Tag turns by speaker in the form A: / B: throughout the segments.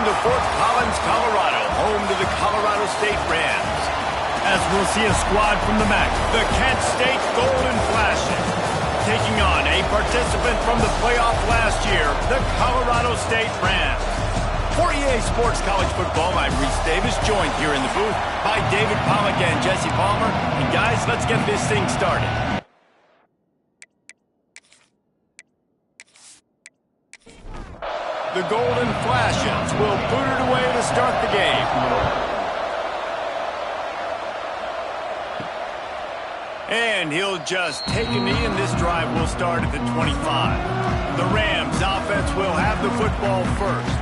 A: Welcome to Fort Collins, Colorado, home to the Colorado State Rams. As we'll see a squad from the MAC, the Kent State Golden Flashes, taking on a participant from the playoff last year, the Colorado State Rams. For EA Sports College Football, I'm Reese Davis, joined here in the booth by David Pollack and Jesse Palmer. And guys, let's get this thing started. The Golden Flashes will boot it away to start the game. And he'll just take a knee, and this drive will start at the 25. The Rams offense will have the football first.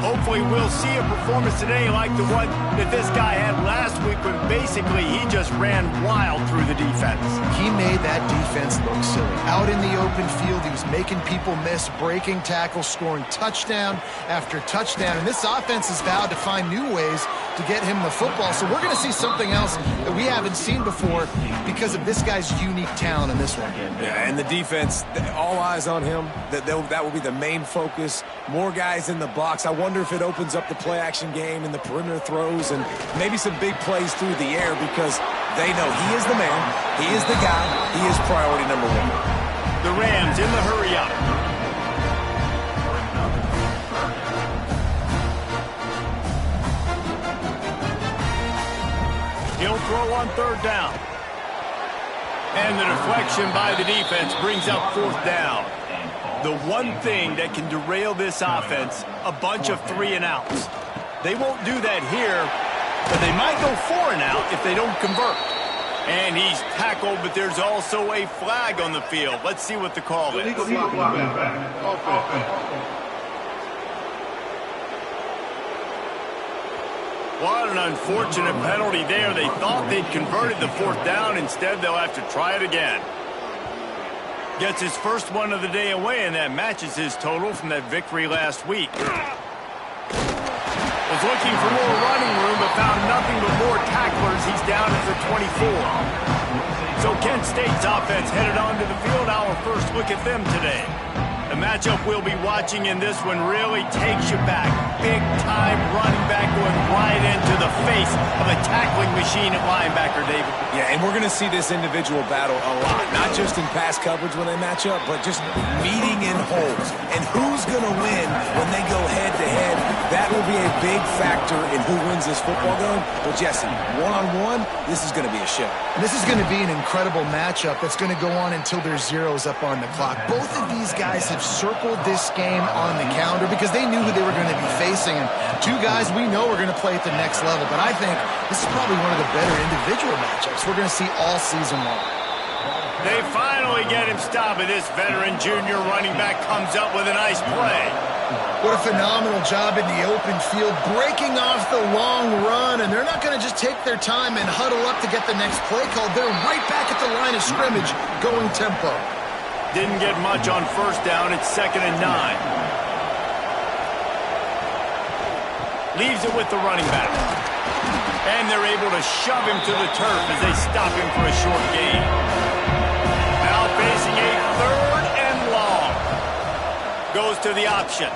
A: Hopefully we'll see a performance today like the one that this guy had last week when basically he just ran wild through the defense.
B: He made that defense look silly. Out in the open field, he was making people miss, breaking tackles, scoring touchdown after touchdown. And this offense has vowed to find new ways to get him the football. So we're going to see something else that we haven't seen before because of this guy's unique talent in this one.
C: Yeah, and the defense, all eyes on him. That will be the main focus. More guys in the box. I wonder if it opens up the play-action game and the perimeter throws and maybe some big plays through the air because they know he is the man, he is the guy, he is priority number one.
A: The Rams in the hurry-up. He'll throw on third down. And the deflection by the defense brings up fourth down. The one thing that can derail this offense, a bunch of 3-and-outs. They won't do that here, but they might go 4-and-out if they don't convert. And he's tackled, but there's also a flag on the field. Let's see what the call is. What an unfortunate penalty there. They thought they'd converted the fourth down. Instead, they'll have to try it again. Gets his first one of the day away, and that matches his total from that victory last week. Was looking for more running room, but found nothing but more tacklers. He's down at the 24. So Kent State's offense headed onto the field. Our first look at them today. The matchup we'll be watching in this one really takes you back. Big-time running back going right into the face of a tackling machine at linebacker, David.
C: Yeah, and we're going to see this individual battle a lot. Not just in pass coverage when they match up, but just meeting in holes. And who's going to win when they go head-to-head? That will be a big factor in who wins this football game. But, Jesse, one-on-one, this is going to be a show.
B: And this is going to be an incredible matchup that's going to go on until there's zeros up on the clock. Both of these guys have circled this game on the calendar because they knew who they were going to be facing. And two guys we know are going to play at the next level. But I think this is probably one of the better individual matchups we're going to see all season long.
A: They finally get him stopped, and this veteran junior running back comes up with a nice play.
B: What a phenomenal job in the open field, breaking off the long run, and they're not going to just take their time and huddle up to get the next play called. They're right back at the line of scrimmage, going tempo.
A: Didn't get much on first down. It's 2nd and 9. Leaves it with the running back. And they're able to shove him to the turf as they stop him for a short gain. Now facing a 3rd and long. Goes to the option.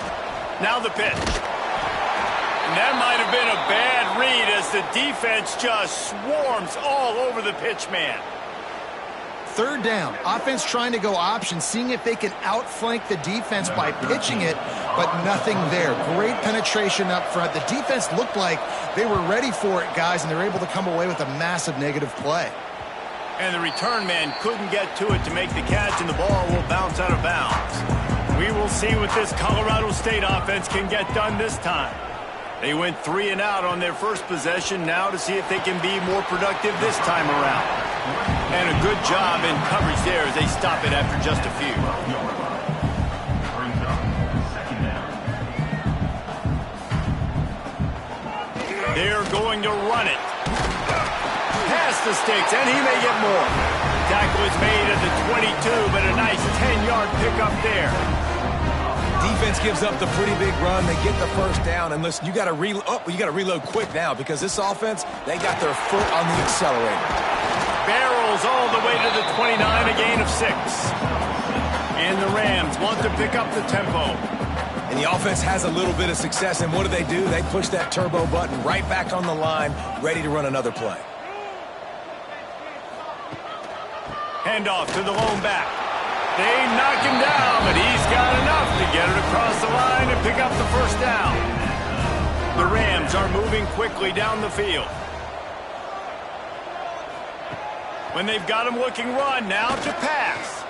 A: Now the pitch. And that might have been a bad read as the defense just swarms all over the pitch man.
B: 3rd down. Offense trying to go option, seeing if they can outflank the defense by pitching it, but nothing there. Great penetration up front. The defense looked like they were ready for it, guys, and they're able to come away with a massive negative play.
A: And the return man couldn't get to it to make the catch, and the ball will bounce out of bounds. We will see what this Colorado State offense can get done this time. They went 3-and-out on their first possession, now to see if they can be more productive this time around. And a good job in coverage there as they stop it after just a few. They're going to run it. Past the sticks, and he may get more. Tackle is made at the 22, but a nice 10-yard pickup there.
C: Defense gives up the pretty big run. They get the first down. And listen, you got to reload quick now because this offense, they got their foot on the accelerator.
A: Barrels all the way to the 29, a gain of 6. And the Rams want to pick up the tempo.
C: And the offense has a little bit of success, and what do? They push that turbo button right back on the line, ready to run another play.
A: Handoff to the lone back. They knock him down, but he's got enough to get it across the line and pick up the first down. The Rams are moving quickly down the field. When they've got him looking run, now to pass.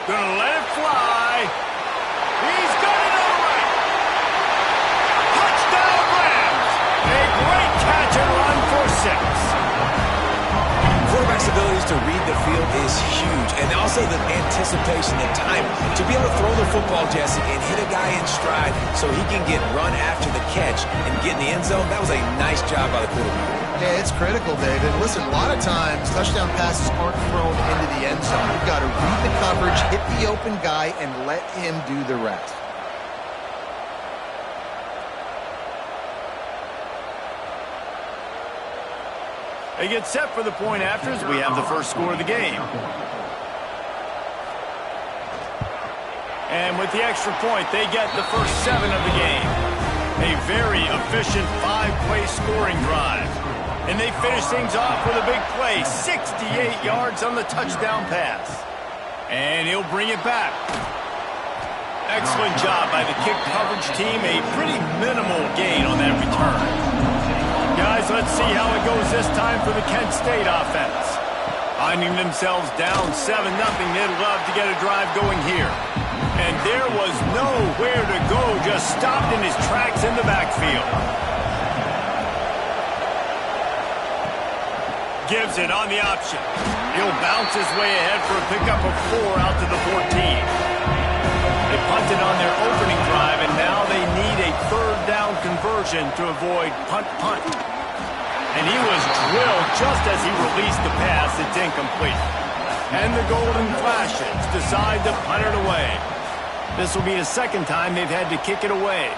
A: Gonna let it fly. He's got it all right. Touchdown Rams! A great catch and run for 6.
C: Quarterback's abilities to read the field is huge, and also the anticipation, the time to be able to throw the football, Jesse, and hit a guy in stride so he can get run after the catch and get in the end zone. That was a nice job by the quarterback.
B: Yeah, it's critical, David. Listen, a lot of times touchdown passes aren't thrown into the end zone. You've got to read the coverage, hit the open guy, and let him do the rest.
A: They get set for the point after as we have the first score of the game. And with the extra point, they get the first 7 of the game. A very efficient 5-play scoring drive. And they finish things off with a big play, 68 yards on the touchdown pass. And he'll bring it back. Excellent job by the kick coverage team. A pretty minimal gain on that return. Guys, let's see how it goes this time for the Kent State offense. Finding themselves down 7-0, they'd love to get a drive going here. And there was nowhere to go, just stopped in his tracks in the backfield. Gives it on the option. He'll bounce his way ahead for a pickup of 4 out to the 14. They punted on their opening drive, and now they need a third down conversion to avoid punt. And he was drilled just as he released the pass. It's incomplete. And the Golden Flashes decide to punt it away. This will be the second time they've had to kick it away.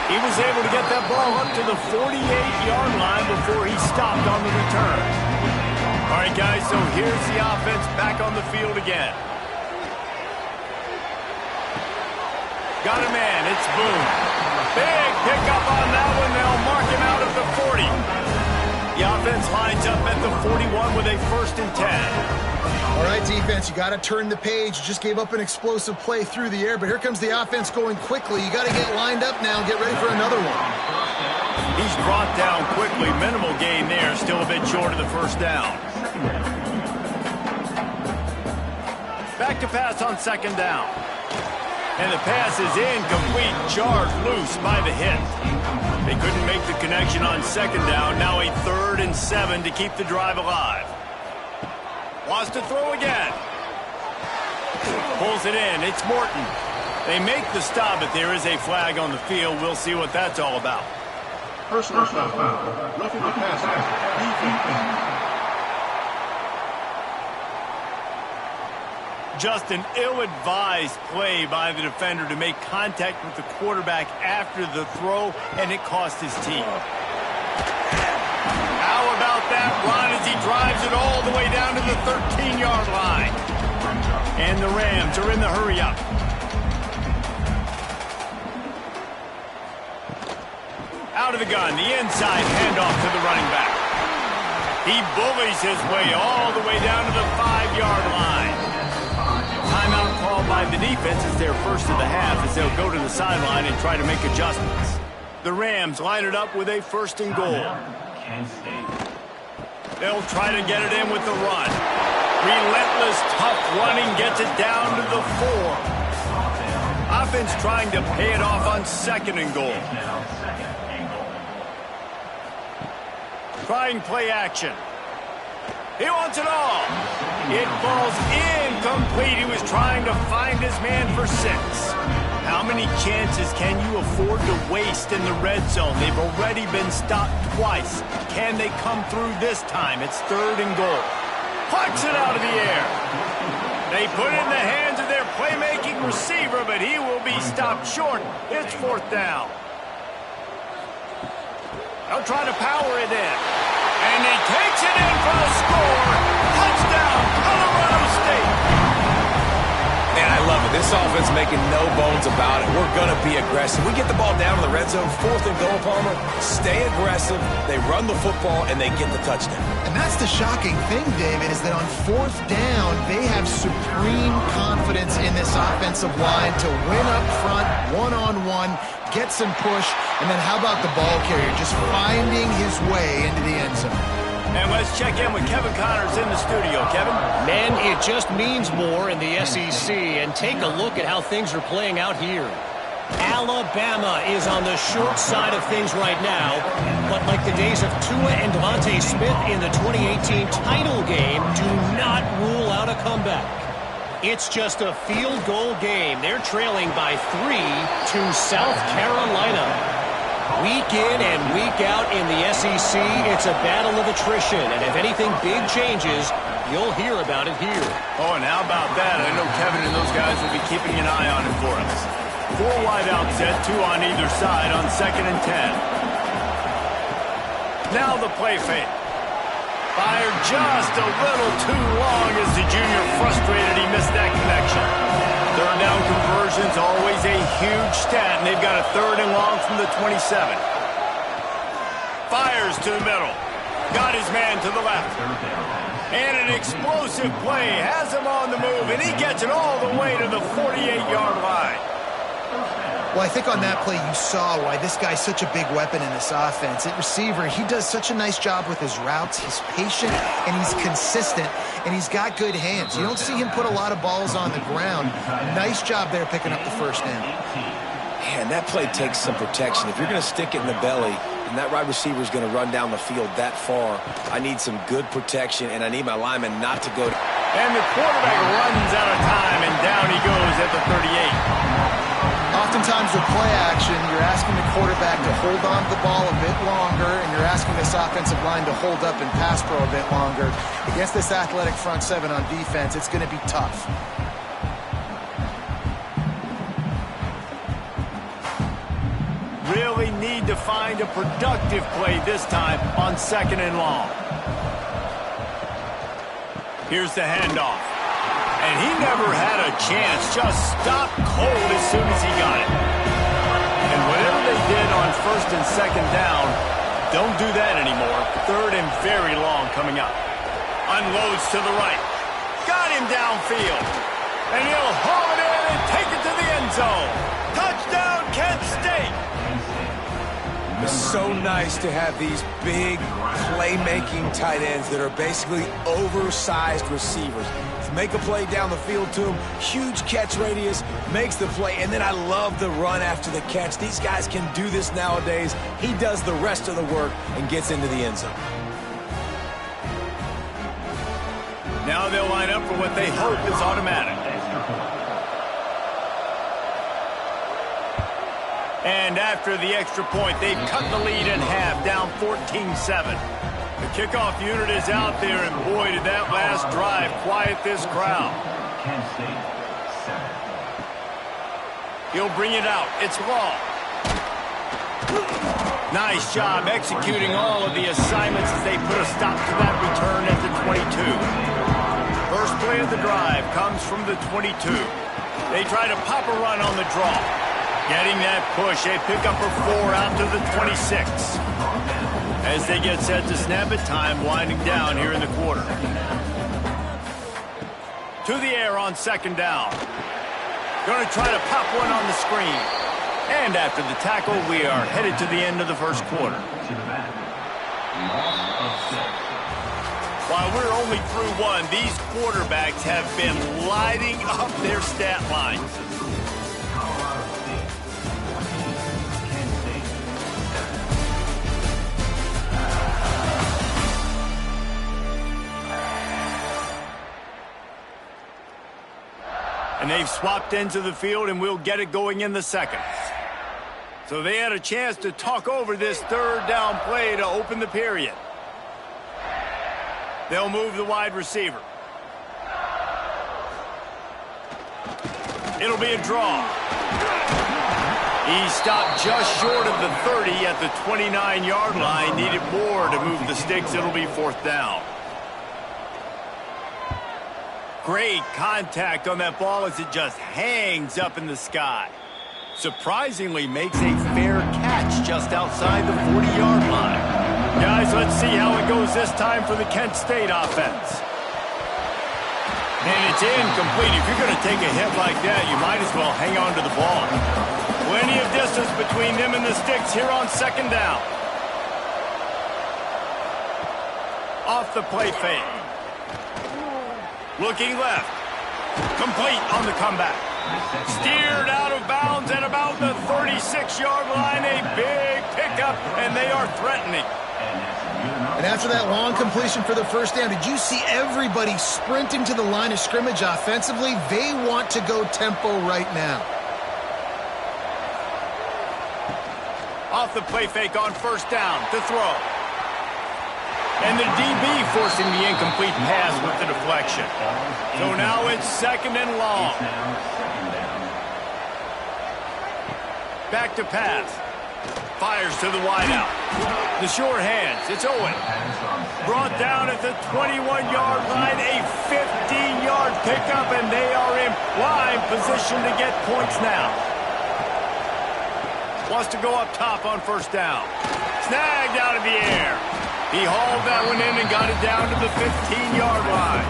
A: He was able to get that ball up to the 48-yard line before he stopped on the return. All right, guys, so here's the offense back on the field again. Got a man, it's Boone. Big pickup on that one, they'll mark him out at the 40. The offense lines up at the 41 with a 1st and 10.
B: All right, defense, you got to turn the page. You just gave up an explosive play through the air, but here comes the offense going quickly. You got to get lined up now and get ready for another one.
A: He's brought down quickly. Minimal gain there, still a bit short of the first down. Back to pass on 2nd down. And the pass is incomplete, jarred loose by the hit. They couldn't make the connection on 2nd down. Now a 3rd and 7 to keep the drive alive. Wants to throw again. Pulls it in. It's Morton. They make the stop, but there is a flag on the field. We'll see what that's all about.
D: Personal foul. Roughing the passer.
A: Just an ill-advised play by the defender to make contact with the quarterback after the throw, and it cost his team. How about that run as he drives it all the way down to the 13-yard line? And the Rams are in the hurry-up. Out of the gun, the inside handoff to the running back. He bullies his way all the way down to the 5-yard line. Timeout called by the defense is their first of the half as they'll go to the sideline and try to make adjustments. The Rams line it up with a 1st and goal. They'll try to get it in with the run. Relentless, tough running gets it down to the 4. Offense trying to pay it off on 2nd and goal. Trying play action. He wants it all. It falls incomplete. He was trying to find his man for 6. How many chances can you afford to waste in the red zone? They've already been stopped twice. Can they come through this time? It's 3rd and goal. Plucks it out of the air. They put it in the hands of their playmaking receiver, but he will be stopped short. It's 4th down. They'll try to power it in. And he takes it in for a score. Touchdown, Colorado State.
C: love it. This offense making no bones about it. We're going to be aggressive. We get the ball down to the red zone, 4th and goal, Palmer. Stay aggressive. They run the football, and they get the touchdown.
B: And that's the shocking thing, David, is that on 4th down, they have supreme confidence in this offensive line to win up front, one-on-one, get some push, and then how about the ball carrier just finding his way into the end zone?
A: And let's check in with Kevin Connors in the studio. Kevin?
E: Man, it just means more in the SEC, and take a look at how things are playing out here. Alabama is on the short side of things right now, but like the days of Tua and Devontae Smith in the 2018 title game, do not rule out a comeback. It's just a field goal game. They're trailing by 3 to South Carolina. Week in and week out in the SEC, it's a battle of attrition, and if anything big changes, you'll hear about it here.
A: Oh, and how about that? I know Kevin and those guys will be keeping an eye on it for us. 4 wide out set, 2 on either side on 2nd and 10. Now the play fake. Fired just a little too long as the junior frustrated he missed that connection. 3rd down conversion's always a huge stat, and they've got a 3rd and long from the 27. Fires to the middle. Got his man to the left. And an explosive play has him on the move, and he gets it all the way to the 48-yard line.
B: Well, I think on that play you saw why this guy's such a big weapon in this offense. At receiver, he does such a nice job with his routes. He's patient, and he's consistent, and he's got good hands. You don't see him put a lot of balls on the ground. Nice job there picking up the 1st down.
C: Man, that play takes some protection. If you're going to stick it in the belly, and that wide receiver is going to run down the field that far, I need some good protection, and I need my lineman not to go.
A: And the quarterback runs out of time, and down he goes at the 38.
B: Oftentimes with play action, you're asking the quarterback to hold on to the ball a bit longer, and you're asking this offensive line to hold up and pass pro a bit longer. Against this athletic front 7 on defense, it's going to be tough.
A: Really need to find a productive play this time on 2nd and long. Here's the handoff. And he never had a chance. Just stopped cold as soon as he got it. And whatever they did on 1st and 2nd down, don't do that anymore. 3rd and very long coming up. Unloads to the right. Got him downfield. And he'll haul it in and take it to the end zone. Touchdown, Kent State.
C: It's so nice to have these big playmaking tight ends that are basically oversized receivers. Make a play down the field to him, huge catch radius, makes the play, and then I love the run after the catch. These guys can do this nowadays. He does the rest of the work and gets into the end zone.
A: Now they'll line up for what they hope is automatic. And after the extra point, they've cut the lead in half, down 14-7. The kickoff unit is out there, and boy, did that last drive quiet this crowd. He'll bring it out. It's Law. Nice job executing all of the assignments as they put a stop to that return at the 22. First play of the drive comes from the 22. They try to pop a run on the draw. Getting that push, they pick up a 4 out to the 26. As they get set to snap it, time winding down here in the quarter. To the air on 2nd down. Going to try to pop one on the screen. And after the tackle, we are headed to the end of the 1st quarter. While we're only through 1, these quarterbacks have been lighting up their stat lines. And they've swapped into the field, and we'll get it going in the 2nd. So they had a chance to talk over this 3rd down play to open the period. They'll move the wide receiver. It'll be a draw. He stopped just short of the 30 at the 29-yard line. Needed more to move the sticks. It'll be 4th down. Great contact on that ball as it just hangs up in the sky. Surprisingly makes a fair catch just outside the 40-yard line. Guys, let's see how it goes this time for the Kent State offense. And it's incomplete. If you're going to take a hit like that, you might as well hang on to the ball. Plenty of distance between them and the sticks here on second down. Off the play fake. Looking left. Complete on the comeback. Steered out of bounds at about the 36-yard line. A big pickup, and they are threatening.
B: And after that long completion for the first down, did you see everybody sprinting to the line of scrimmage offensively? They want to go tempo right now.
A: Off the play fake on first down to throw. And the DB forcing the incomplete pass with the deflection. So now it's second and long. Back to pass. Fires to the wideout. The short hands. It's Owen. Brought down at the 21-yard line. A 15-yard pickup, and they are in prime position to get points now. Wants to go up top on first down. Snagged out of the air. He hauled that one in and got it down to the 15-yard line.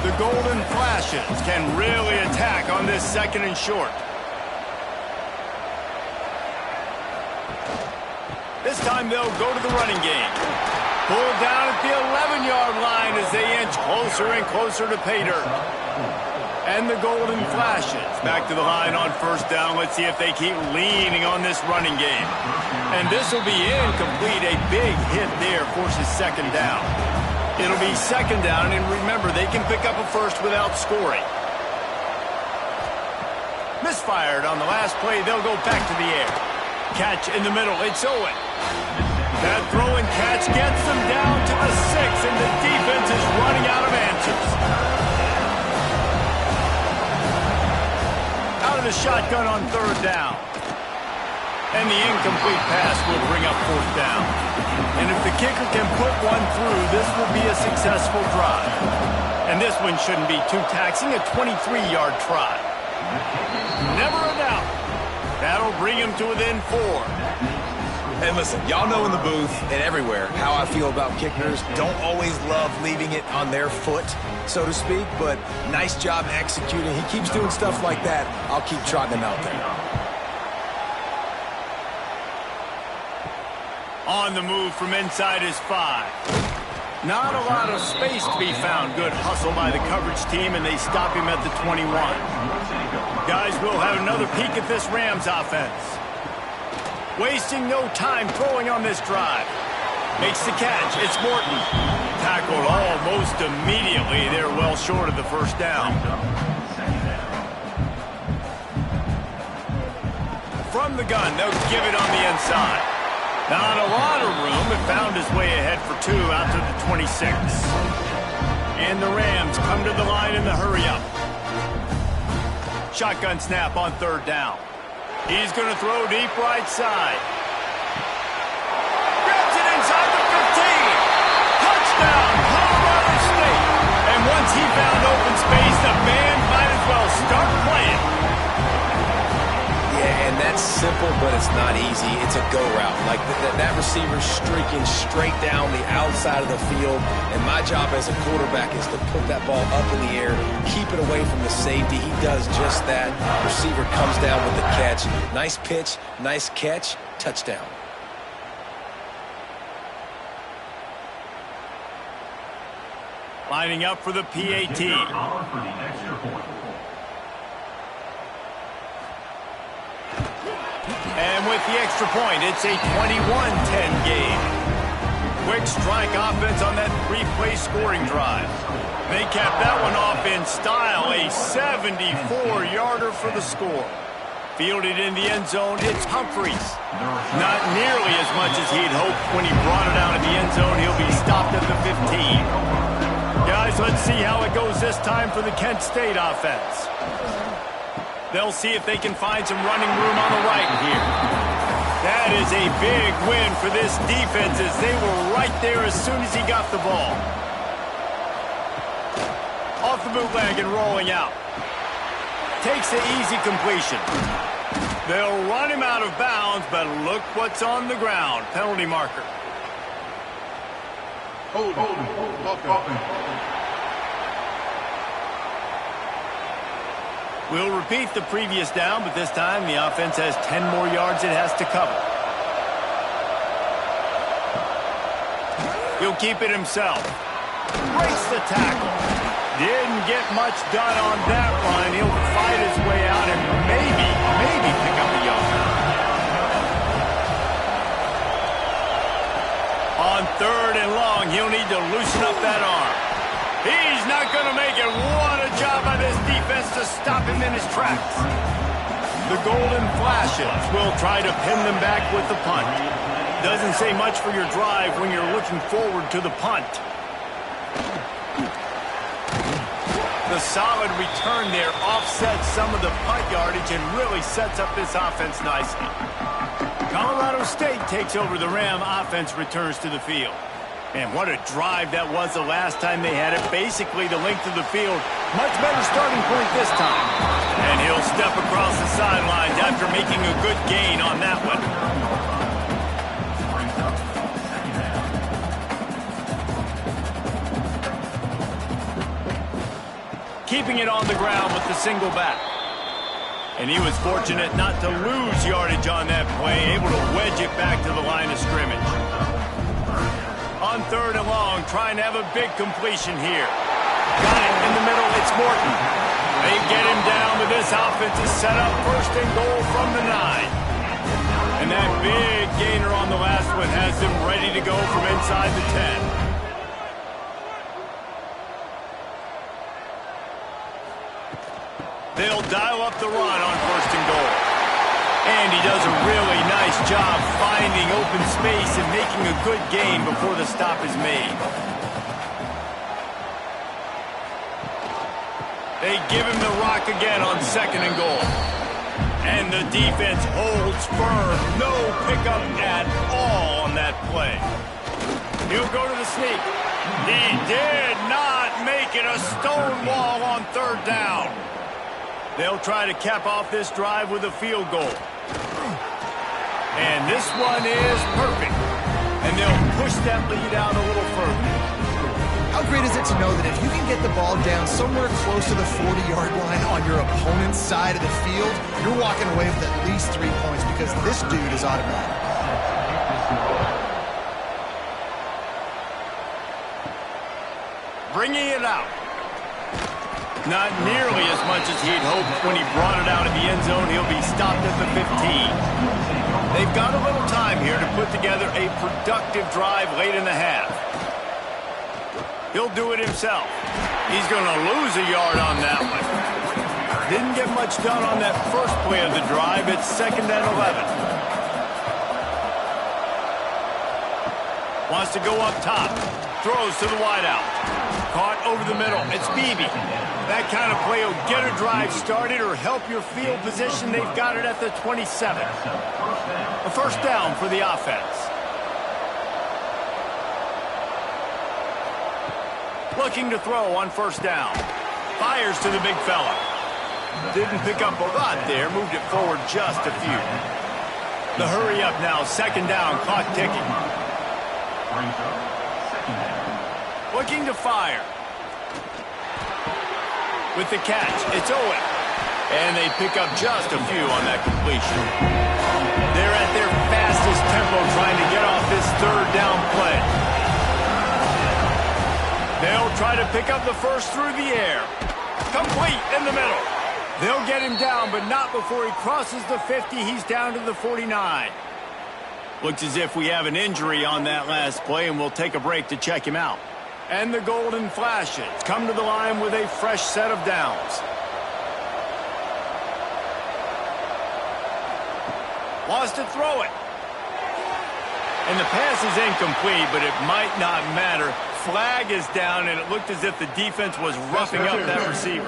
A: The Golden Flashes can really attack on this second and short. This time they'll go to the running game. Pulled down at the 11-yard line as they inch closer and closer to pay dirt. And the Golden Flashes back to the line on first down. Let's see if they keep leaning on this running game. And this will be incomplete. A big hit there forces second down. It'll be second down, and remember, they can pick up a first without scoring. Misfired on the last play. They'll go back to the air. Catch in the middle. It's Owen. That throw and catch gets them down to the 6, and the defense is running out of answers. Out of the shotgun on third down. And the incomplete pass will bring up fourth down. And if the kicker can put one through, this will be a successful drive. And this one shouldn't be too taxing, a 23-yard try. Never a doubt. That'll bring him to within 4.
C: And listen, y'all know in the booth and everywhere how I feel about kickers. Don't always love leaving it on their foot, so to speak, but nice job executing. He keeps doing stuff like that. I'll keep trotting him out there.
A: On the move from inside his 5. Not a lot of space to be found. Good hustle by the coverage team, and they stop him at the 21. Guys, we'll have another peek at this Rams offense. Wasting no time throwing on this drive. Makes the catch. It's Morton. Tackled almost immediately. They're well short of the first down. From the gun, they'll give it on the inside. Not a lot of room. It found his way ahead for 2 out to the 26. And the Rams come to the line in the hurry-up. Shotgun snap on third down. He's going to throw deep right side. Grabs it inside the 15. Touchdown, Colorado State. And once he found open space, the band might as well start playing.
C: Yeah, and that's simple, but it's not easy. It's a go route. Like that receiver streaking straight down the outside of the field. And my job as a quarterback is to put that ball up in the air, keep it away from the safety. He does just that. Receiver comes down with the catch. Nice pitch, nice catch, touchdown.
A: Lining up for the PAT. And with the extra point, it's a 21-10 game. Quick strike offense on that 3-play scoring drive. They capped that one off in style, a 74-yarder for the score. Fielded in the end zone, it's Humphreys. Not nearly as much as he'd hoped when he brought it out of the end zone. He'll be stopped at the 15. Guys, let's see how it goes this time for the Kent State offense. They'll see if they can find some running room on the right here. That is a big win for this defense as they were right there as soon as he got the ball. Off the bootleg and rolling out. Takes the easy completion. They'll run him out of bounds, but look what's on the ground. Penalty marker.
D: Hold.
A: We'll repeat the previous down, but this time the offense has 10 more yards it has to cover. He'll keep it himself. Breaks the tackle. Didn't get much done on that run. He'll fight his way out and maybe pick up a yard. On 3rd and long, he'll need to loosen up that arm. He's not going to make it. What a job by this defense to stop him in his tracks. The Golden Flashes will try to pin them back with the punt. Doesn't say much for your drive when you're looking forward to the punt. The solid return there offsets some of the punt yardage and really sets up this offense nicely. Colorado State takes over the Ram offense, returns to the field. And what a drive that was the last time they had it. Basically the length of the field. Much better starting point this time. And he'll step across the sidelines after making a good gain on that one. Keeping it on the ground with the single back. And he was fortunate not to lose yardage on that play, able to wedge it back to the line of scrimmage. On 3rd and long, trying to have a big completion here. Got it in the middle, it's Morton. They get him down, but this offense is set up 1st and goal from the 9. And that big gainer on the last one has them ready to go from inside the 10. They'll dial up the run on 1st and goal. And he does a really nice job finding open space and making a good gain before the stop is made. They give him the rock again on 2nd and goal. And the defense holds firm. No pickup at all on that play. He'll go to the sneak. He did not make it a stone wall on 3rd down. They'll try to cap off this drive with a field goal. And this one is perfect. And they'll push that lead out a little further.
B: How great is it to know that if you can get the ball down somewhere close to the 40-yard line on your opponent's side of the field, you're walking away with at least 3 points because this dude is automatic.
A: Bringing it out. Not nearly as much as he'd hoped when he brought it out of the end zone. He'll be stopped at the 15. They've got a little time here to put together a productive drive late in the half. He'll do it himself. He's going to lose a yard on that one. Didn't get much done on that first play of the drive. It's 2nd and 11. Wants to go up top. Throws to the wideout. Caught over the middle. It's Beebe. That kind of play will get a drive started or help your field position. They've got it at the 27. A 1st down for the offense. Looking to throw on 1st down. Fires to the big fella. Didn't pick up a lot there. Moved it forward just a few. The hurry up now. 2nd down. Clock ticking. Looking to fire. With the catch, it's Owen. And they pick up just a few on that completion. They're at their fastest tempo trying to get off this 3rd down play. They'll try to pick up the 1st through the air. Complete in the middle. They'll get him down, but not before he crosses the 50. He's down to the 49. Looks as if we have an injury on that last play, and we'll take a break to check him out. And the Golden Flashes come to the line with a fresh set of downs. Wants to throw it. And the pass is incomplete, but it might not matter. Flag is down, and it looked as if the defense was roughing up that receiver.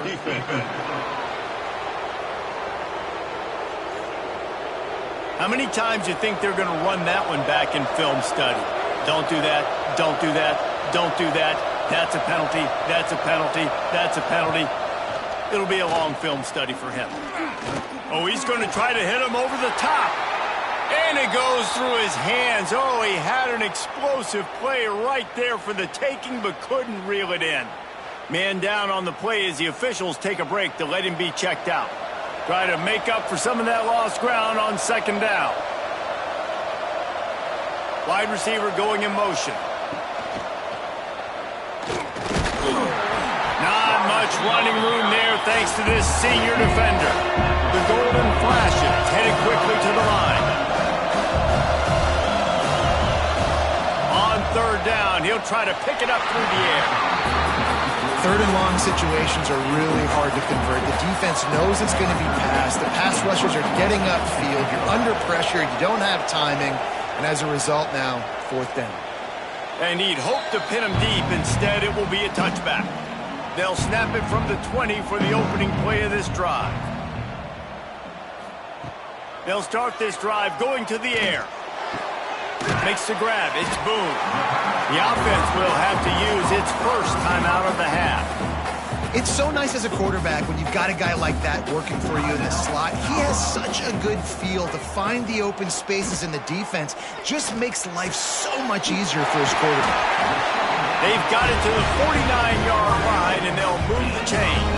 A: How many times do you think they're going to run that one back in film study? Don't do that. Don't do that. Don't do that. That's a penalty. That's a penalty. That's a penalty. It'll be a long film study for him. Oh, he's going to try to hit him over the top. And it goes through his hands. Oh, he had an explosive play right there for the taking, but couldn't reel it in. Man down on the play as the officials take a break to let him be checked out. Try to make up for some of that lost ground on second down. Wide receiver going in motion. Not much running room there thanks to this senior defender. The golden flashes headed quickly to the line. On third down, he'll try to pick it up through the air.
B: Third and long situations are really hard to convert. The defense knows it's going to be passed. The pass rushers are getting upfield. You're under pressure. You don't have timing. And as a result now, fourth down.
A: And he'd hope to pin him deep. Instead, it will be a touchback. They'll snap it from the 20 for the opening play of this drive. They'll start this drive going to the air. Makes the grab. It's Boone. The offense will have to use its first timeout of the half.
B: It's so nice as a quarterback when you've got a guy like that working for you in the slot. He has such a good feel to find the open spaces in the defense. Just makes life so much easier for his quarterback.
A: They've got it to the 49-yard line, and they'll move the chains.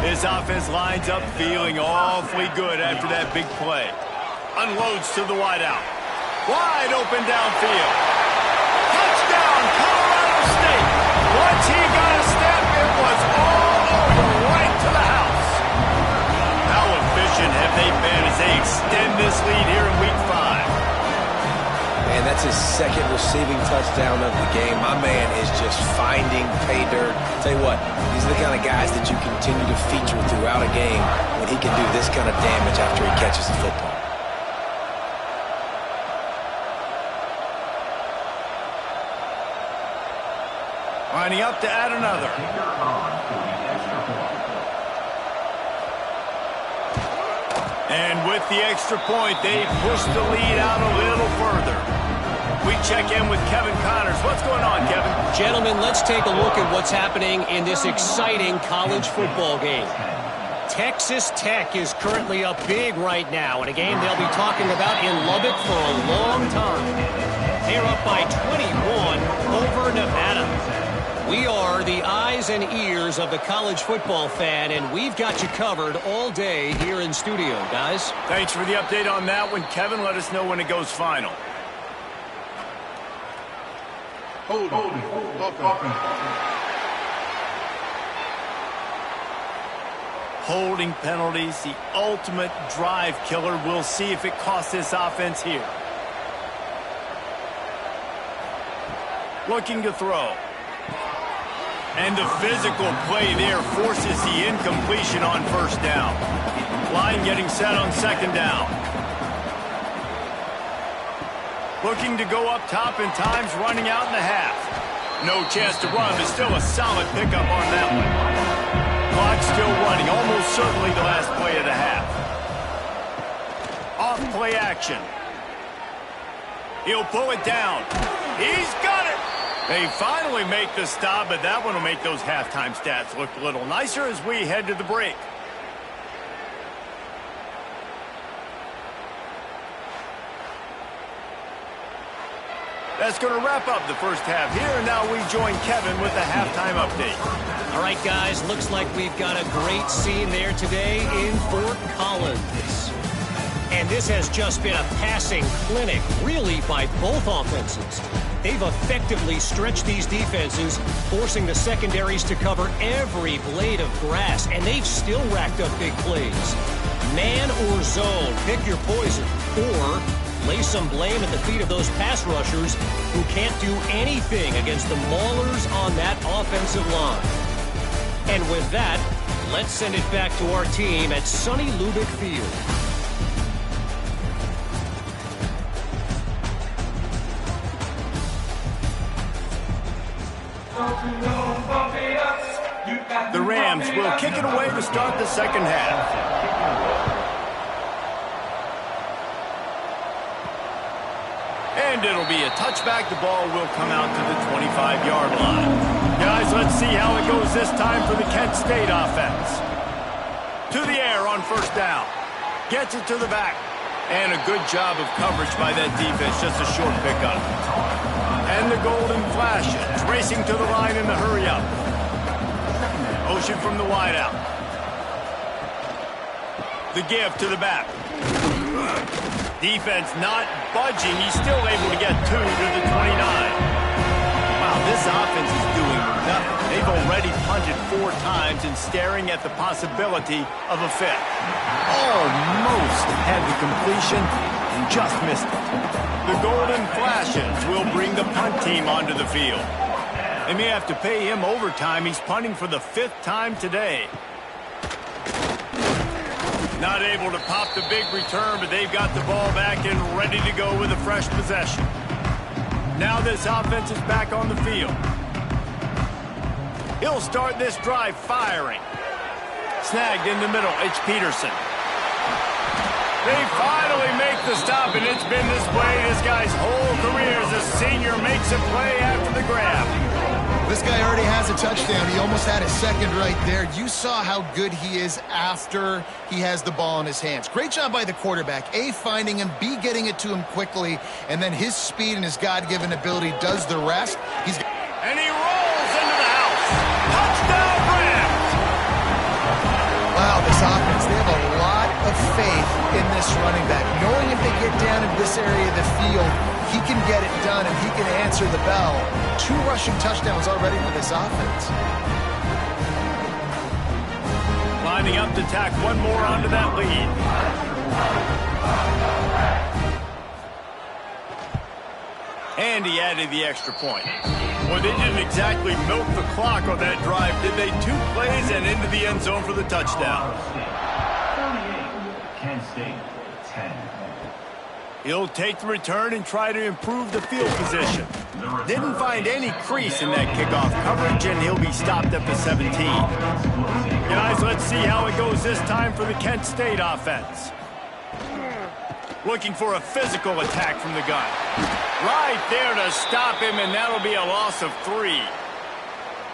A: This offense lines up feeling awfully good after that big play. Unloads to the wideout. Wide open downfield. Touchdown, Colorado State. Once he got a step, it was all over, right to the house. How efficient have they been as they extend this lead here in Week 5?
C: Man, that's his second receiving touchdown of the game. My man is just finding pay dirt. Tell you what, these are the kind of guys that you continue to feature throughout a game when he can do this kind of damage after he catches the football.
A: Lining up to add another. And with the extra point, they push the lead out a little further. We check in with Kevin Connors. What's going on, Kevin?
E: Gentlemen, let's take a look at what's happening in this exciting college football game. Texas Tech is currently up big right now in a game they'll be talking about in Lubbock for a long time. They're up by 21 over Nevada. We are the eyes and ears of the college football fan, and we've got you covered all day here in studio, guys.
A: Thanks for the update on that one, Kevin. Let us know when it goes final. Holding penalties, the ultimate drive killer. We'll see if it costs this offense here. Looking to throw. And the physical play there forces the incompletion on first down. Line getting set on second down. Looking to go up top, and time's running out in the half. No chance to run, but still a solid pickup on that one. Clock still running, almost certainly the last play of the half. Off play action. He'll pull it down. He's got it. They finally make the stop, but that one will make those halftime stats look a little nicer as we head to the break. That's going to wrap up the first half here, and now we join Kevin with the halftime update.
E: All right, guys, looks like we've got a great scene there today in Fort Collins. And this has just been a passing clinic, really, by both offenses. They've effectively stretched these defenses, forcing the secondaries to cover every blade of grass, and they've still racked up big plays. Man or zone, pick your poison, or lay some blame at the feet of those pass rushers who can't do anything against the maulers on that offensive line. And with that, let's send it back to our team at sunny Lubbock Field.
A: The Rams will kick it away to start the second half. And it'll be a touchback. The ball will come out to the 25-yard line. Guys, let's see how it goes this time for the Kent State offense. To the air on first down. Gets it to the back. And a good job of coverage by that defense. Just a short pickup. And the golden flashes. Racing to the line in the hurry up. Motion from the wideout. The give to the back. Defense not budging. He's still able to get 2 to the 29. Wow, this offense is doing nothing. They've already punted 4 times and staring at the possibility of a 5th. Almost had the completion and just missed it. The golden flashes will bring the punt team onto the field. They may have to pay him overtime. He's punting for the 5th time today. Not able to pop the big return, but they've got the ball back and ready to go with a fresh possession. Now this offense is back on the field. He'll start this drive firing. Snagged in the middle. It's Peterson. They finally make the stop, and it's been this way this guy's whole career as a senior makes a play after the grab.
B: This guy already has a touchdown. He almost had his second right there. You saw how good he is after he has the ball in his hands. Great job by the quarterback. A, finding him, B, getting it to him quickly, and then his speed and his God-given ability does the rest.
A: And he rolls into the house. Touchdown, Rams!
B: Wow, this offense, they have a lot of faith in this running back. Knowing if they get down in this area of the field, he can get it done and he can answer the bell. 2 rushing touchdowns already for this offense.
A: Lining up to tack one more onto that lead. And he added the extra point. Well, they didn't exactly milk the clock on that drive, did they? 2 plays and into the end zone for the touchdown.
D: 38, Kent State, 10.
A: He'll take the return and try to improve the field position. Didn't find any crease in that kickoff coverage, and he'll be stopped at the 17. Guys, let's see how it goes this time for the Kent State offense. Looking for a physical attack from the gun. Right there to stop him, and that'll be a loss of 3.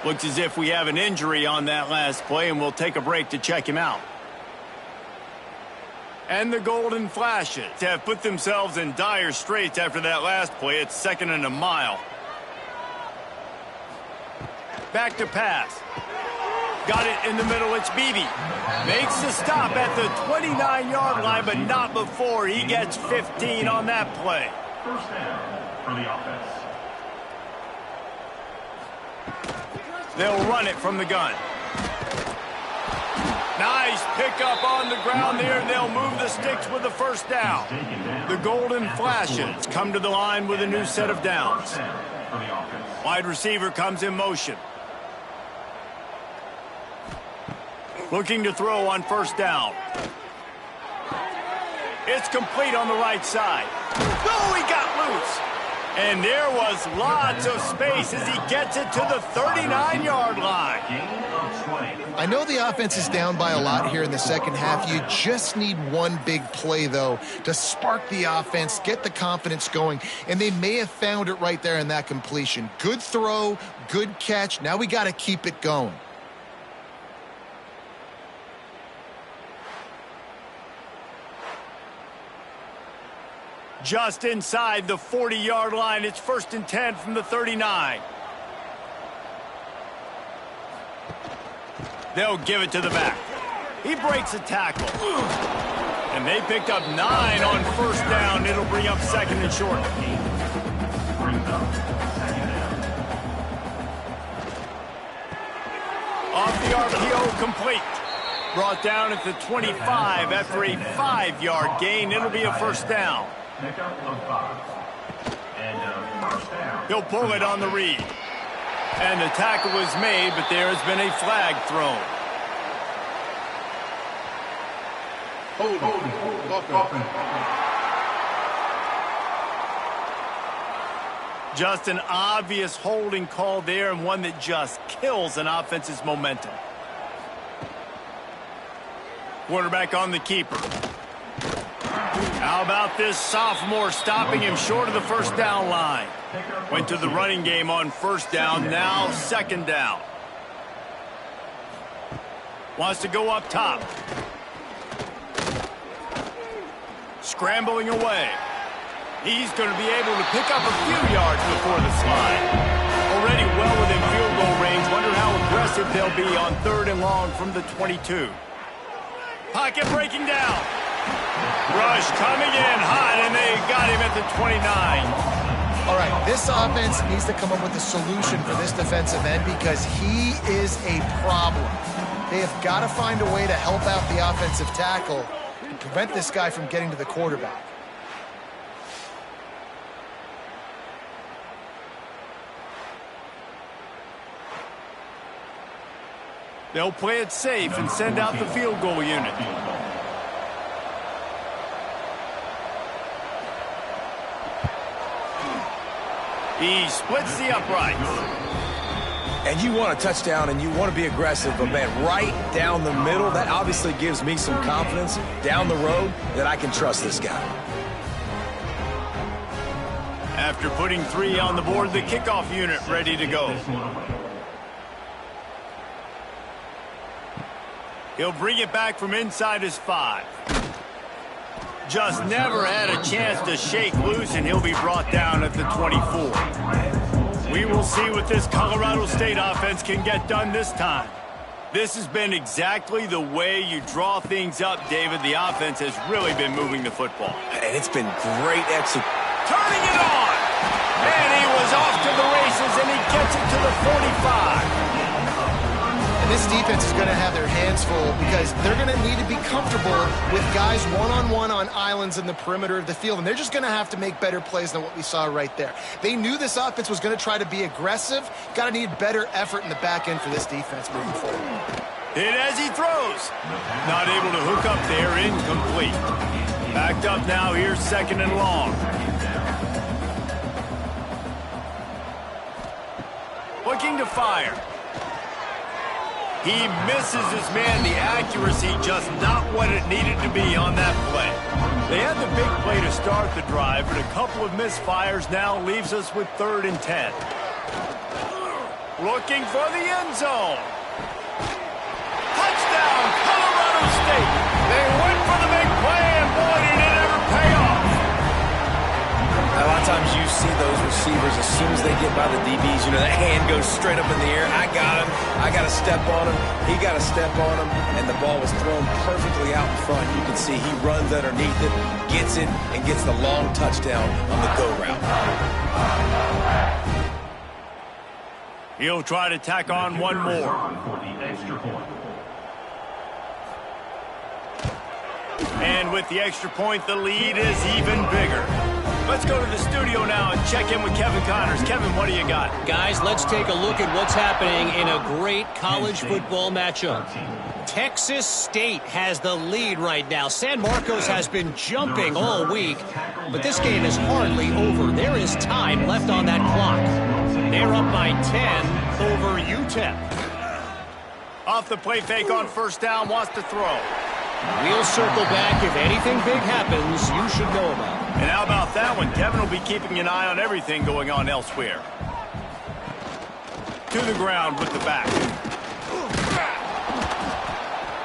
A: Looks as if we have an injury on that last play, and we'll take a break to check him out. And the golden flashes have put themselves in dire straits after that last play. It's 2nd and a mile. Back to pass. Got it in the middle. It's Beebe. Makes the stop at the 29-yard line, but not before he gets 15 on that play.
D: First down for the offense.
A: They'll run it from the gun. Nice pickup on the ground there, and they'll move the sticks with the first down. The golden flashes come to the line with a new set of downs. Wide receiver comes in motion. Looking to throw on first down. It's complete on the right side. Oh, he got loose. And there was lots of space as he gets it to the 39-yard line.
B: I know the offense is down by a lot here in the second half. You just need one big play, though, to spark the offense, get the confidence going, and they may have found it right there in that completion. Good throw, good catch. Now we got to keep it going.
A: Just inside the 40-yard line. It's 1st and 10 from the 39. They'll give it to the back. He breaks a tackle. And they picked up 9 on first down. It'll bring up 2nd and short. Off the RPO, complete. Brought down at the 25 after a 5-yard gain. It'll be a first down. He'll pull it on the read. And the tackle was made, but there has been a flag thrown. Just an obvious holding call there, and one that just kills an offense's momentum. Quarterback on the keeper. How about this sophomore stopping him short of the first down line? Went to the running game on first down, now second down. Wants to go up top. Scrambling away. He's going to be able to pick up a few yards before the slide. Already well within field goal range. Wonder how aggressive they'll be on 3rd and long from the 22. Pocket breaking down. Rush coming in hot, and they got him at the 29.
B: All right, this offense needs to come up with a solution for this defensive end because he is a problem. They have got to find a way to help out the offensive tackle and prevent this guy from getting to the quarterback.
A: They'll play it safe and send out the field goal unit. He splits the uprights.
C: And you want a touchdown and you want to be aggressive, but man, right down the middle, that obviously gives me some confidence down the road that I can trust this guy.
A: After putting 3 on the board, the kickoff unit ready to go. He'll bring it back from inside his 5. Just never had a chance to shake loose, and he'll be brought down at the 24. We will see what this Colorado State offense can get done this time. This has been exactly the way you draw things up, David. The offense has really been moving the football.
C: And it's been great execution.
A: Turning it on! And he was off to the races, and he gets it to the 45.
B: And this defense is going to have their hands full because they're going to need to be comfortable with guys one-on-one on islands in the perimeter of the field, and they're just going to have to make better plays than what we saw right there. They knew this offense was going to try to be aggressive. Got to need better effort in the back end for this defense moving forward.
A: Hit as he throws. Not able to hook up there, incomplete. Backed up now, here's 2nd and long. Looking to fire. He misses his man. The accuracy just not what it needed to be on that play. They had the big play to start the drive, but a couple of misfires now leaves us with 3rd and 10. Looking for the end zone. Touchdown, Colorado State. They went for the big play, and boy, did it ever pay off.
C: A lot of times you see those receivers, as soon as they get by the DBs, you know, that hand goes straight up in the air. I got him. I got to step on him. He got to step on him. And the ball was thrown perfectly out in front. You can see he runs underneath it, gets it, and gets the long touchdown on the go route.
A: He'll try to tack on one more. And with the extra point, the lead is even bigger. Let's go to the studio now and check in with Kevin Connors. Kevin, what do you got?
E: Guys, let's take a look at what's happening in a great college football matchup. Texas State has the lead right now. San Marcos has been jumping all week, but this game is hardly over. There is time left on that clock. They're up by 10 over UTEP.
A: Off the play fake on first down, wants to throw.
E: We'll circle back. If anything big happens, you should know about it.
A: And how about that one? Kevin will be keeping an eye on everything going on elsewhere. To the ground with the back.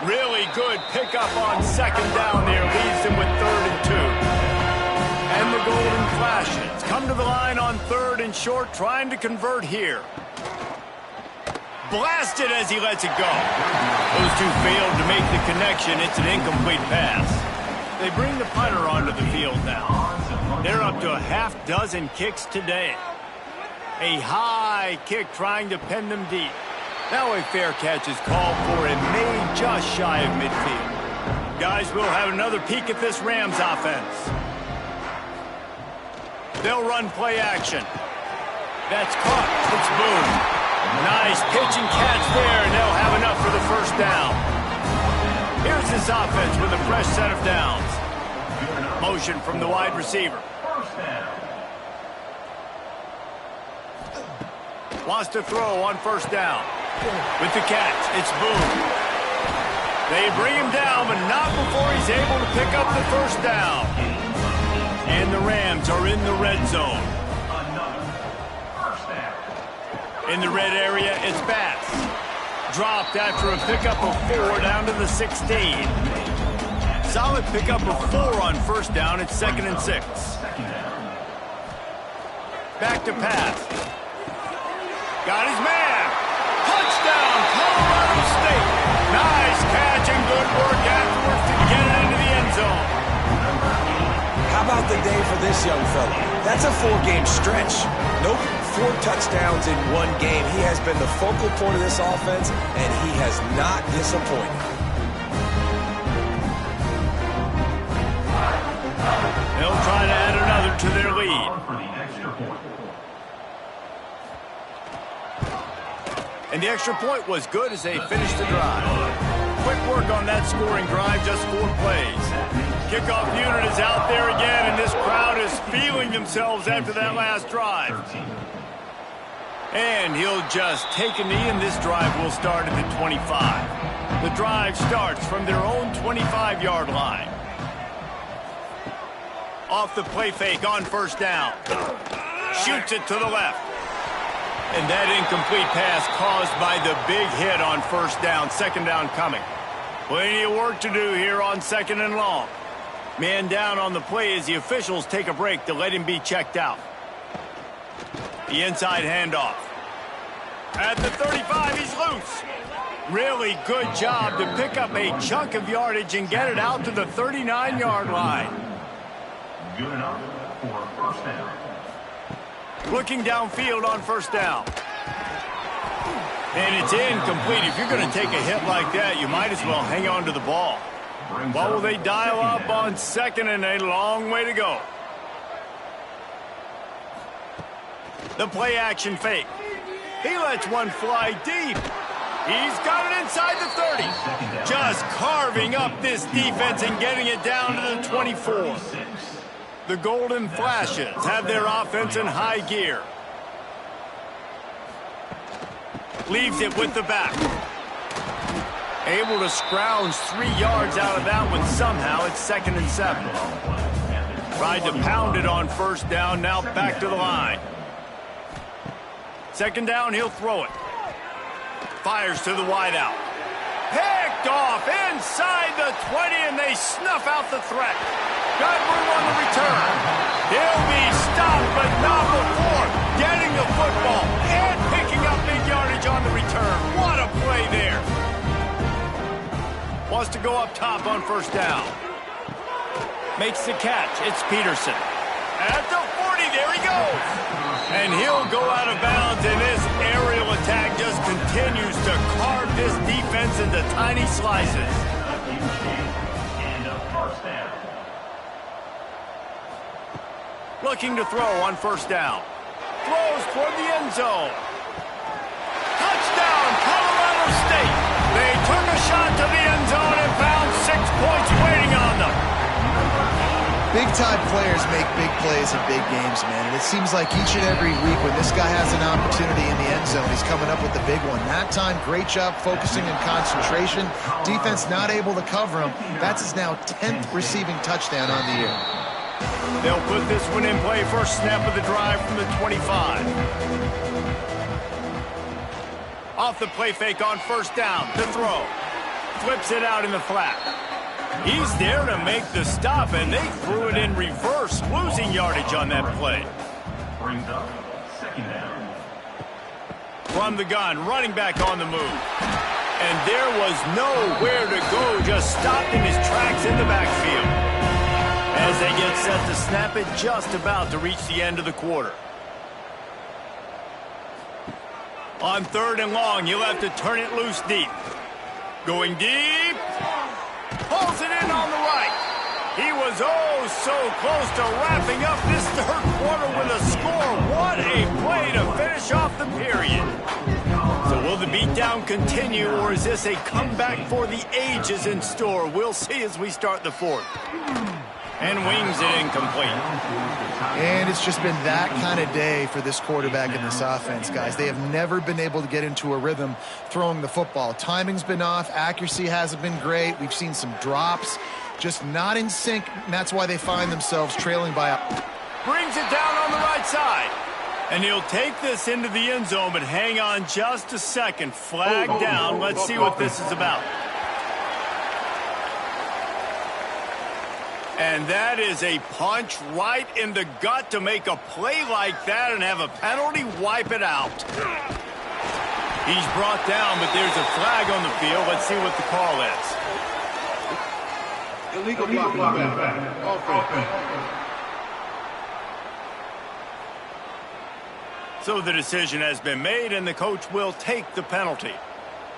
A: Really good pickup on 2nd down there. Leaves him with 3rd and 2. And the golden flashes. Come to the line on 3rd and short, trying to convert here. Blasted as he lets it go. Those two failed to make the connection. It's an incomplete pass. They bring the punter onto the field now. They're up to a half-dozen kicks today. A high kick trying to pin them deep. Now a fair catch is called for and made just shy of midfield. Guys, we'll have another peek at this Rams offense. They'll run play action. That's caught. It's Boone. Nice pitch and catch there, and they'll have enough for the first down. Here's this offense with a fresh set of downs. Motion from the wide receiver. Wants to throw on first down. With the catch, it's Boone. They bring him down, but not before he's able to pick up the first down. And the Rams are in the red zone. In the red area, it's Bass. Dropped after a pickup of 4 down to the 16. Solid pickup of 4 on first down. It's 2nd and 6. Back to pass. Got his man. Touchdown, Colorado State. Nice catch and good work afterwards to get it into the end zone.
C: How about the day for this young fella? That's a 4-game stretch. Nope, 4 touchdowns in 1 game. He has been the focal point of this offense, and he has not disappointed.
A: They'll try to add another to their lead. And the extra point was good as they finished the drive. Quick work on that scoring drive, just 4 plays. Kickoff unit is out there again, and this crowd is feeling themselves after that last drive. And he'll just take a knee, and this drive will start at the 25. The drive starts from their own 25-yard line. Off the play fake on first down. Shoots it to the left. And that incomplete pass caused by the big hit on first down. 2nd down coming. Plenty of work to do here on 2nd and long. Man down on the play as the officials take a break to let him be checked out. The inside handoff. At the 35, he's loose. Really good job to pick up a chunk of yardage and get it out to the 39-yard line.
D: Good enough for first down.
A: Looking downfield on first down. And it's incomplete. If you're going to take a hit like that, you might as well hang on to the ball. What will they dial up on 2nd and a long way to go? The play action fake. He lets one fly deep. He's got it inside the 30. Just carving up this defense and getting it down to the 24. The Golden Flashes have their offense in high gear. Leaves it with the back. Able to scrounge 3 yards out of that one somehow. It's 2nd and 7. Tried to pound it on first down. Now back to the line. 2nd down, he'll throw it. Fires to the wideout. Picked off inside the 20, and they snuff out the threat. Got room on the return. He'll be stopped, but not before getting the football and picking up big yardage on the return. What a play there. Wants to go up top on first down. Makes the catch. It's Peterson. At the 40, there he goes. And he'll go out of bounds, and this aerial attack just continues to carve this defense into tiny slices.
D: And a first down.
A: Looking to throw on first down. Throws toward the end zone. Touchdown, Colorado State. They took a shot to the end zone and found 6 points waiting on them.
B: Big-time players make big plays in big games, man. And it seems like each and every week when this guy has an opportunity in the end zone, he's coming up with the big one. That time, great job focusing and concentration. Defense not able to cover him. That's his now 10th receiving touchdown on the year.
A: They'll put this one in play. First snap of the drive from the 25. Off the play fake on first down. The throw. Flips it out in the flat. He's there to make the stop, and they threw it in reverse, losing yardage on that play.
D: Brings up 2nd down.
A: From the gun, running back on the move. And there was nowhere to go, just stopped in his tracks in the backfield. As they get set to snap it, just about to reach the end of the quarter. On 3rd and long, you'll have to turn it loose deep. Going deep. Pulls it in on the right. He was oh so close to wrapping up this 3rd quarter with a score. What a play to finish off the period. So will the beatdown continue, or is this a comeback for the ages in store? We'll see as we start the 4th. And wings it incomplete.
B: And it's just been that kind of day for this quarterback in this offense, guys. They have never been able to get into a rhythm throwing the football. Timing's been off. Accuracy hasn't been great. We've seen some drops. just not in sync, and that's why they find themselves trailing by a...
A: Brings it down on the right side. And he'll take this into the end zone, but hang on just a second. Flag down. Let's see what this is about. And that is a punch right in the gut to make a play like that and have a penalty wipe it out. He's brought down, but there's a flag on the field. Let's see what the call is.
D: Illegal blocking. Offense.
A: So the decision has been made, and the coach will take the penalty.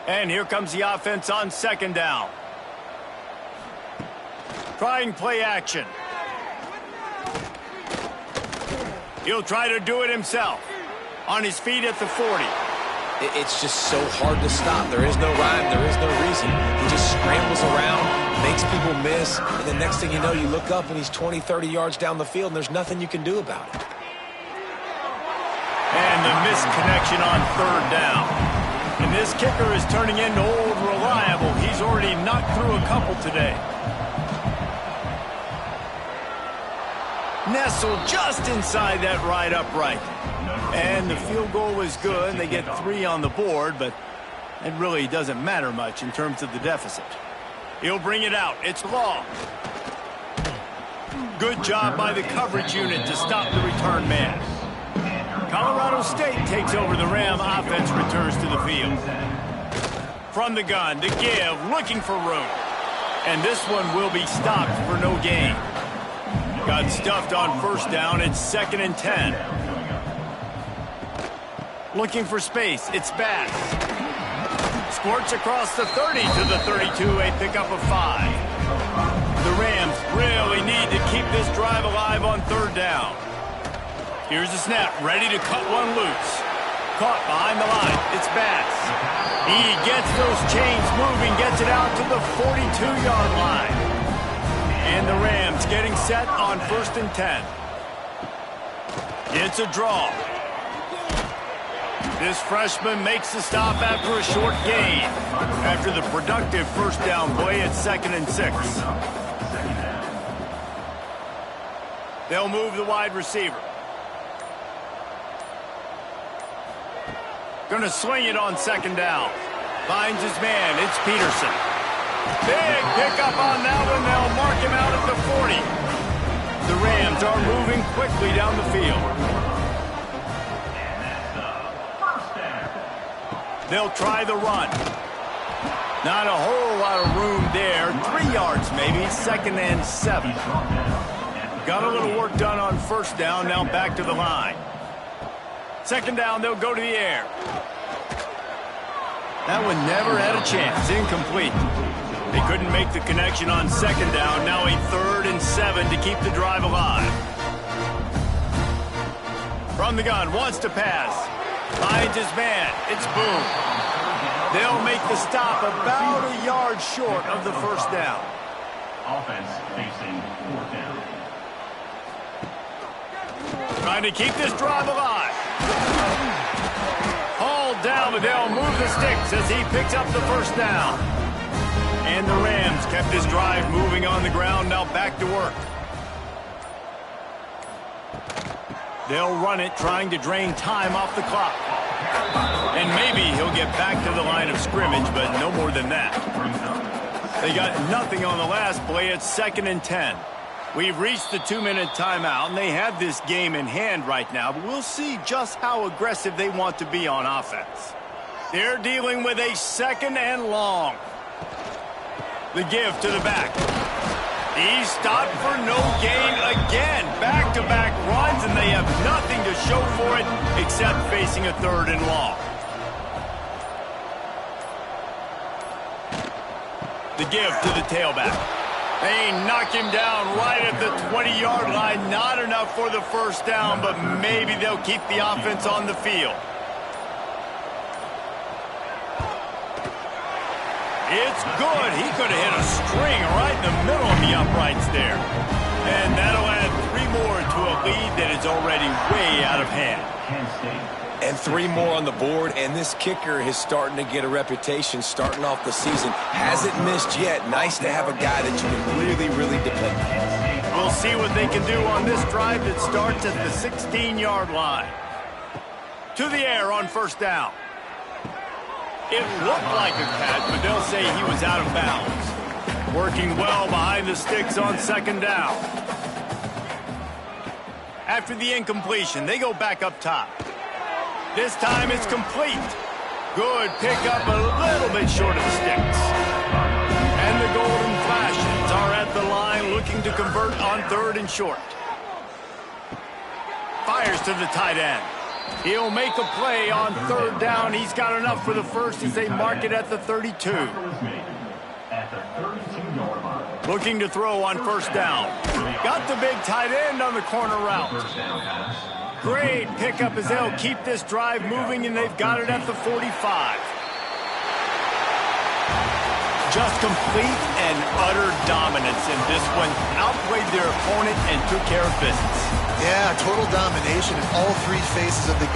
A: And here comes the offense on second down. Trying play action. He'll try to do it himself. On his feet at the 40.
C: It's just so hard to stop. There is no rhyme. There is no reason. He just scrambles around, makes people miss, and the next thing you know, you look up and he's 20, 30 yards down the field, and there's nothing you can do about it.
A: And the missed connection on third down. And this kicker is turning into old reliable. He's already knocked through a couple today. Nestled just inside that right upright. And the field goal is good. They get 3 on the board, but it really doesn't matter much in terms of the deficit. He'll bring it out. It's long. Good job by the coverage unit to stop the return man. Colorado State takes over the Ram. Offense returns to the field. From the gun, to give, looking for room. And this one will be stopped for no gain. Got stuffed on first down. It's 2nd and 10. Looking for space. It's Bass. Squirts across the 30 to the 32. A pickup of 5. The Rams really need to keep this drive alive on third down. Here's the snap, ready to cut one loose. Caught behind the line, it's Bass. He gets those chains moving, gets it out to the 42-yard line. And the Rams getting set on 1st and 10. It's a draw. This freshman makes the stop after a short gain. After the productive first down play, it's 2nd and 6. They'll move the wide receiver. Gonna swing it on 2nd down. Finds his man. It's Peterson. Big pickup on that one. They'll mark him out at the 40. The Rams are moving quickly down the field. They'll try the run. Not a whole lot of room there. 3 yards maybe. 2nd and 7. Got a little work done on first down. Now back to the line. 2nd down, they'll go to the air. That one never had a chance. Incomplete. They couldn't make the connection on 2nd down. Now a 3rd and 7 to keep the drive alive. From the gun, wants to pass. Finds his man. It's Boone. They'll make the stop about a yard short of the first down.
D: Offense facing 4th down.
A: Trying to keep this drive alive. Hauled down, but they'll move the sticks as he picks up the first down. And the Rams kept this drive moving on the ground. Now back to work. They'll run it, trying to drain time off the clock. And maybe he'll get back to the line of scrimmage, but no more than that. They got nothing on the last play. It's 2nd and 10. We've reached the 2-minute timeout, and they have this game in hand right now, but we'll see just how aggressive they want to be on offense. They're dealing with a 2nd and long. The give to the back. He's stopped for no gain again. Back-to-back runs, and they have nothing to show for it except facing a 3rd and long. The give to the tailback. They knock him down right at the 20-yard line. Not enough for the first down, but maybe they'll keep the offense on the field. It's good. He could have hit a string right in the middle of the uprights there. And that'll add 3 more to a lead that is already way out of hand.
C: And 3 more on the board, and this kicker is starting to get a reputation starting off the season. Hasn't missed yet. Nice to have a guy that you can really, really depend on.
A: We'll see what they can do on this drive that starts at the 16-yard line. To the air on first down. It looked like a catch, but they'll say he was out of bounds. Working well behind the sticks on second down. After the incompletion, they go back up top. This time it's complete. Good pickup, a little bit short of the sticks. And the Golden Flashes are at the line looking to convert on 3rd and short. Fires to the tight end. He'll make a play on 3rd down. He's got enough for the first as they mark it at the 32. Looking to throw on first down. Got the big tight end on the corner route. Great pickup as they'll keep this drive moving, and they've got it at the 45. Just complete and utter dominance in this one. Outplayed their opponent and took care of business.
B: Yeah, total domination in all 3 phases of the game.